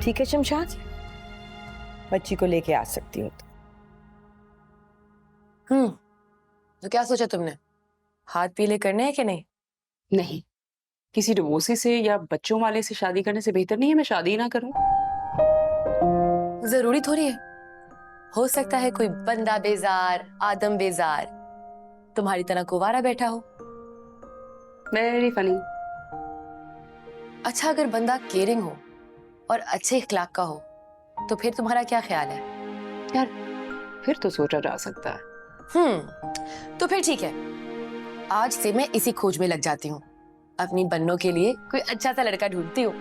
ठीक है शमशाद, बच्ची को लेके आ सकती हो तो। तो क्या सोचा तुमने, हाथ पीले करने हैं कि नहीं? नहीं, किसी डिवोर्सी से या बच्चों वाले से शादी करने से बेहतर नहीं है मैं शादी ही ना करूं। जरूरी थोड़ी है, हो सकता है कोई बंदा बेजार, आदम बेजार तुम्हारी तरह कुंवारा बैठा हो। Very funny. अच्छा, अगर बंदा केयरिंग हो और अच्छे इखलाक का हो तो फिर तुम्हारा क्या ख्याल है? यार फिर तो सोचा जा सकता है। तो फिर ठीक है, आज से मैं इसी खोज में लग जाती हूँ, अपनी बन्नों के लिए कोई अच्छा सा लड़का ढूंढती हूँ।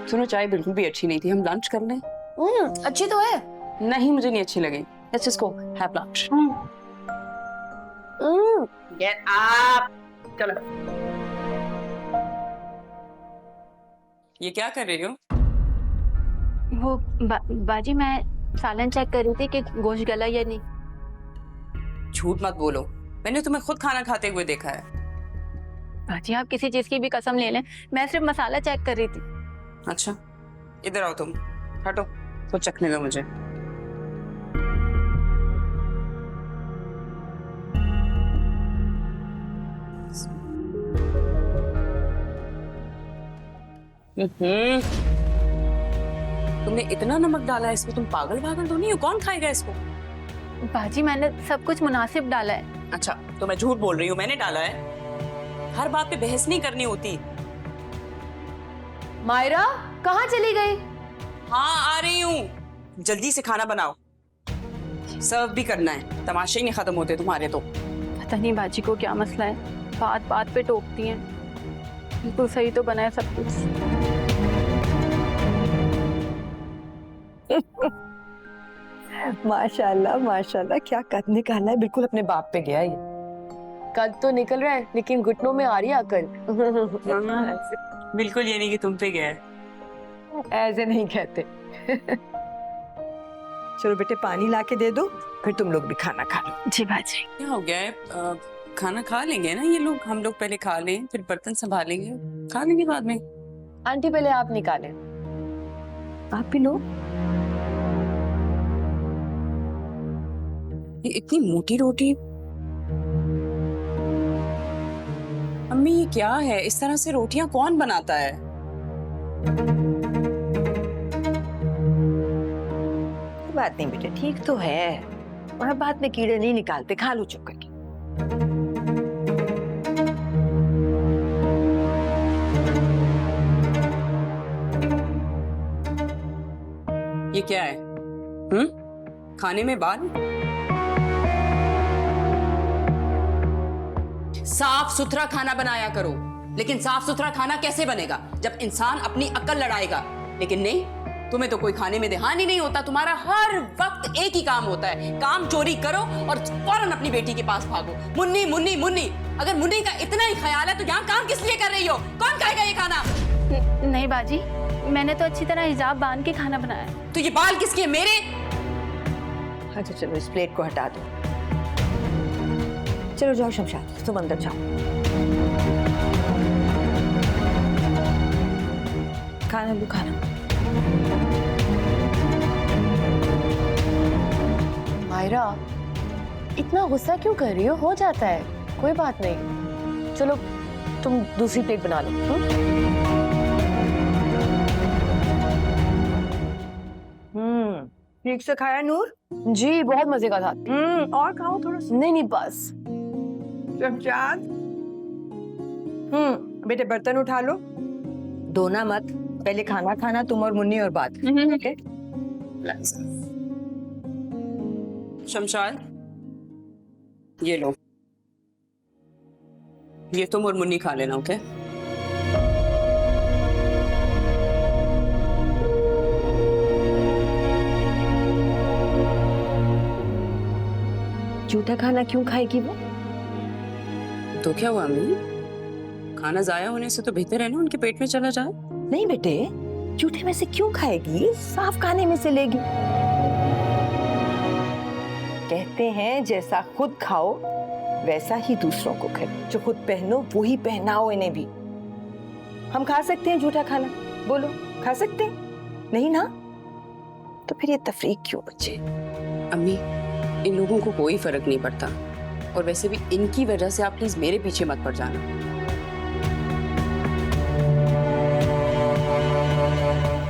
सुनो, चाय बिल्कुल भी अच्छी नहीं थी, हम लंच कर लें? अच्छी तो है। नहीं, मुझे नहीं अच्छी लगी। Let's just go have lunch. Get up, चलो। ये क्या कर रही हो? वो बाजी, मैं सालन चेक कर रही थी कि गोश्त गला या नहीं। झूठ मत बोलो, मैंने तुम्हें खुद खाना खाते हुए देखा है। बाजी आप किसी चीज की भी कसम ले लें, मैं सिर्फ मसाला चेक कर रही थी। अच्छा, इधर आओ तुम, हटो, कुछ चखने दो मुझे। तुमने इतना नमक डाला है इसमें, तुम पागल पागल तो नहीं हो? कौन खाएगा इसको? बाजी मैंने सब कुछ मुनासिब डाला है। अच्छा, तो मैं झूठ बोल रही हूँ, मैंने डाला है? हर बात पे बहस नहीं करनी होती। मायरा कहाँ चली गई? हाँ आ रही हूँ, जल्दी से खाना बनाओ, सर्व भी करना है, तमाशे ही नहीं खत्म होते तुम्हारे तो। पता नहीं बाजी को क्या मसला है, बात बात पे टोकती हैं। बिल्कुल सही तो बनाया सब कुछ। माशाल्लाह माशाल्लाह, क्या कद निकाला है, बिल्कुल अपने बाप पे गया ये। कद तो निकल रहा है लेकिन घुटनों में आ रही है अकल। बिल्कुल ये नहीं कि तुम पे गया है। ऐसे नहीं कहते। चलो बेटे, पानी ला के दे दो, फिर तुम लोग भी खाना खा लो। जी बाजी। क्या हो गया है? खाना खा लेंगे ना ये लोग, हम लोग पहले खा लें फिर बर्तन संभालेंगे, खा लेंगे बाद में। आंटी पहले आप निकालें। आप भी लो। ये इतनी मोटी रोटी, अम्मी ये क्या है? इस तरह से रोटियां कौन बनाता है? बात नहीं बेटे, ठीक तो है, और बाद में कीड़े नहीं निकालते, खा लो चुप करके। ये क्या है? खाने में बाल? साफ सुथरा खाना बनाया करो। लेकिन साफ सुथरा खाना कैसे बनेगा जब इंसान अपनी अक्ल लड़ाएगा? लेकिन नहीं, तुम्हें तो कोई खाने में ध्यान ही नहीं होता, तुम्हारा हर वक्त एक ही काम होता है, काम चोरी करो और फौरन अपनी बेटी के पास भागो। मुन्नी मुन्नी मुन्नी, अगर मुन्नी का इतना ही ख्याल है तो यहाँ काम किस लिए कर रही हो? कौन खाएगा ये खाना? नहीं बाजी, मैंने तो अच्छी तरह हिजाब बांध के खाना बनाया है। तो ये बाल किसके? मेरे? अच्छा चलो, इस प्लेट को हटा दो। चलो जाओ शमशाद, तुम अंदर जाओ, खाना लो खाना। मायरा इतना गुस्सा क्यों कर रही हो जाता है, कोई बात नहीं। चलो तुम दूसरी प्लेट बना लो। ठीक से खाया नूर? जी बहुत मजे का था। और खाओ थोड़ा सा। नहीं बस। शमशाद, बेटे बर्तन उठा लो, धोना मत, पहले खाना खाना तुम और मुन्नी और बात। ओके? शमशाद, ये लो, ये तुम और मुन्नी खा लेना। ओके? झूठा खाना क्यों खाएगी वो? तो क्या हुआ अम्मी? खाना जाया होने से तो बेहतर है ना उनके पेट में चला जाए। नहीं बेटे, झूठे में से क्यों खाएगी, साफ खाने में से लेगी। कहते हैं जैसा खुद खाओ वैसा ही दूसरों को खाओ, जो खुद पहनो वो ही पहनाओ इन्हें भी। हम खा सकते हैं झूठा खाना? बोलो, खा सकते हैं? नहीं ना, तो फिर ये तफरीक क्यों बचे? अम्मी, इन लोगों को कोई फर्क नहीं पड़ता, और वैसे भी इनकी वजह से आप प्लीज मेरे पीछे मत पड़ जाना।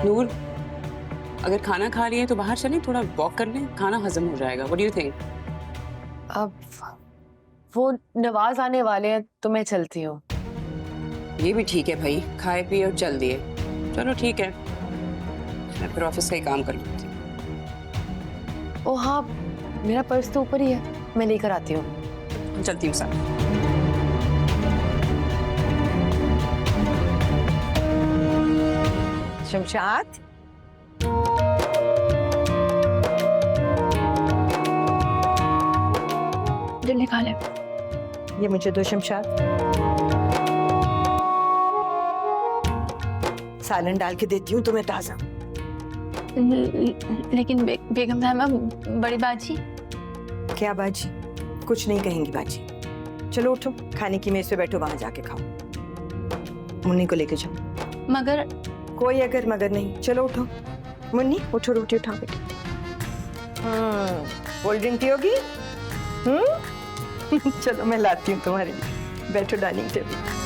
नूर, अगर खाना खा रही है तो बाहर चलें, थोड़ा वॉक कर लें, खाना हजम हो जाएगा। What do you think? अब वो नवाज आने वाले हैं तो मैं चलती हूँ। ये भी ठीक है भाई, खाए पिए और चल दिए। चलो ठीक है, मैं फिर ऑफिस का ही काम कर लेती हूँ। ओ हाँ, मेरा पर्स तो ऊपर ही है, मैं लेकर आती हूँ। चलती हूँ साथ। शमशाद, जल्दी खा ले। ये मुझे दो शमशाद। सालन डाल के देती हूँ तुम्हें ताजा। लेकिन बेगम साहबा, बड़ी बाजी। क्या बाजी? कुछ नहीं कहेंगी बाजी। चलो उठो, खाने की मेज पे बैठो, वहां जाके खाओ। मुन्नी को लेके जाओ। मगर कोई अगर मगर नहीं, चलो उठो। मुन्नी उठो, रोटी उठाओ बेटी। कोल्ड ड्रिंक पियोगी? चलो मैं लाती हूँ तुम्हारे लिए। बैठो डाइनिंग टेबल।